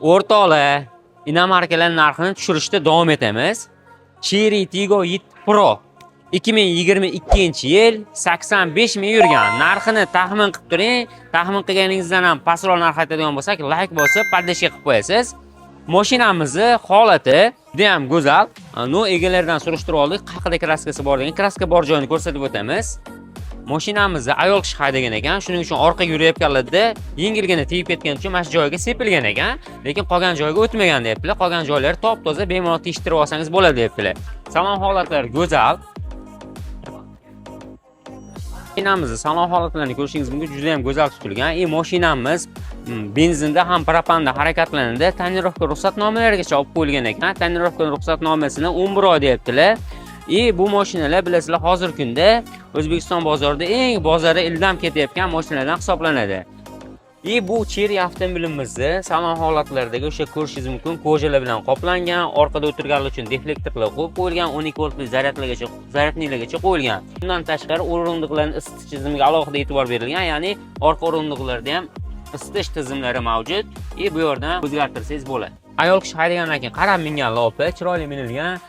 O'rtoqlar, inomarkalar narxini tushirishda davom etamiz. Cherry Tiggo 7 Pro 2022-yil 85 ming yurgan. Narxini taxmin qilib turing. Taxmin qilganingizdan ham pastroq narx aytadigan bo'lsak, like bosib, poddashka qilib qo'yasiz. Mashinamizni holati juda ham go'zal. No egalaridan surishtirib oldik, qayerda kraskasi bor degan, kraska bor joyini ko'rsatib o'tamiz. Mashinamizni ayol kishi haydagan ekan, shuning uchun orqaga yurayotganlarda yengilgina tegib ketgani uchun mana shu joyga sepilgan ekan, lekin qolgan joyga o'tmagan deyaptilar. Qolgan joylari top-toza bemalol tekshirib olsangiz bo'ladi deyaptilar. Salon holatlari go'zal. Mashinamizni salon holatlarini ko'rishingiz mumkin, juda ham go'zal tutilgan. Mashinamiz benzinda ham propanda harakatlanadi. Tonirovka ruxsatnomalarigacha olib qo'yilgan ekan. Tonirovka ruxsatnomasini 11 oy deyaptilar. Bu mashinalar bilasizlar, hozirgi kunda O'zbekiston bozorida eng bozori ildam ketayotgan mashinalardan hisoblanadi. Bu Cherry avtomobilimizni salon holatlaridagi o'sha ko'rishingiz mumkin, ko'jalar bilan qoplangan, orqada o'tirganlar uchun deflektorlar qo'yib qo'yilgan, 12 voltli zaryadnilargacha qo'yilgan. Bundan tashqari o'rindiqlarning isitish tizimiga alohida e'tibor berilgan, ya'ni orqa o'rindiqlarda ham isitish tizimlari mavjud. Bu yerdan o'zgartirsangiz bo'ladi. Ayol kishi haydagandan keyin qarab mingan lopi, chiroyli minilgan.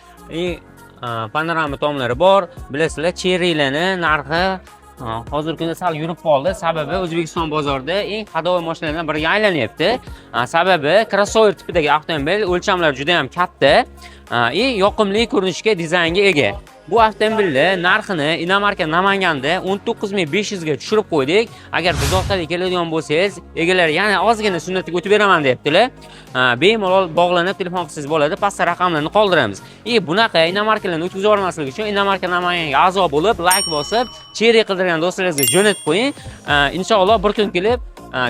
Panorama tomlari bor. Bilasizlar, Cherrylarni narxi hozirgi kunda sal yurib qoldi. Sababi O'zbekiston bozorida eng hadovoy mashinalardan biriga aylanyapti. Sababi crossover tipidagi avtomobil, o'lchamlari juda ham katta, yoqimli ko'rinishga, dizaynga ega. Bu avtomobilni narxini inomarka Namanganda 19500 ga tushirib qo'ydik. Agar buzoqdagi keladigan bo'lsangiz, egalari yana ozgina sunnatga o'tib beraman deyaptilar. Bemalol bog'lanib telefon qilsangiz bo'ladi. Pastda raqamlarni qoldiramiz. Bunaqa inomarkalarni o'tkazib yubormaslik uchun inomarka Namanganga a'zo bo'lib, like bosib, Cherry qidirgan do'stlaringizga jo'natib qo'ying. Inshaalloh bir kun kelib,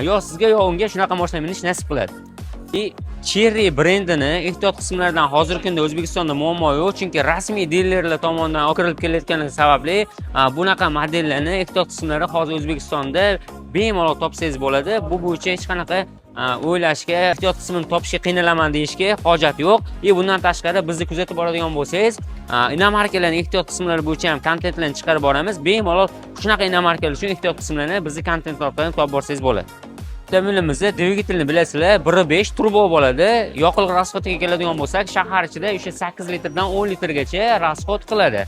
yo sizga yo unga shunaqa mashina minish nasib qiladi. Cherry brendini ehtiyot qismlaridan hozirgi kunda O'zbekistonda muammo yo'q, chunki rasmiy dilerlar tomonidan olib kelayotgani sababli bunaqa modellarni ehtiyot qismlari hozir O'zbekistonda bemalol topsangiz bo'ladi. Bu bo'yicha hech qanaqa o'ylashga, ehtiyot qismini topishga qiynalaman deyishga hojat yo'q. Bundan tashqari bizni kuzatib boradigan bo'lsangiz, inomarkalarning ehtiyot qismlari bo'yicha ham kontentlarni chiqarib boramiz. Bemalol shunaqa inomarkalar uchun ehtiyot qismlarini bizni kontent orqali topib borsangiz bo'ladi. Avtomobilimizda dvigatelni bilasizlar, 1.5 turbo bo'ladi. Yoqilg'i rasxodiga keladigan bo'lsak, shahar ichida o'sha 8 litrdan 10 litrgacha rasxod qiladi.